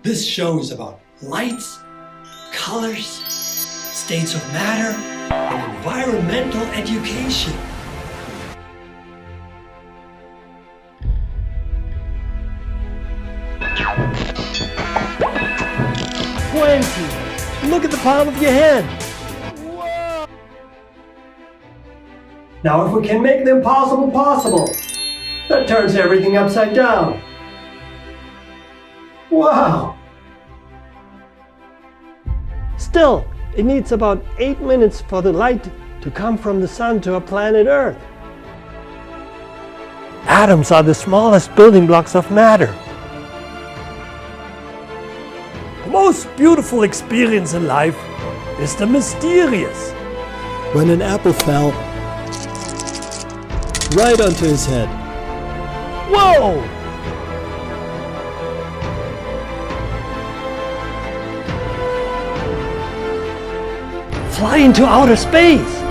This show is about lights, colors, states of matter, and environmental education. Look at the palm of your hand. Whoa. Now if we can make the impossible possible, that turns everything upside down. Wow! Still, it needs about 8 minutes for the light to come from the sun to our planet Earth. Atoms are the smallest building blocks of matter. The most beautiful experience in life is the mysterious. When an apple fell right onto his head. Whoa! Fly into outer space.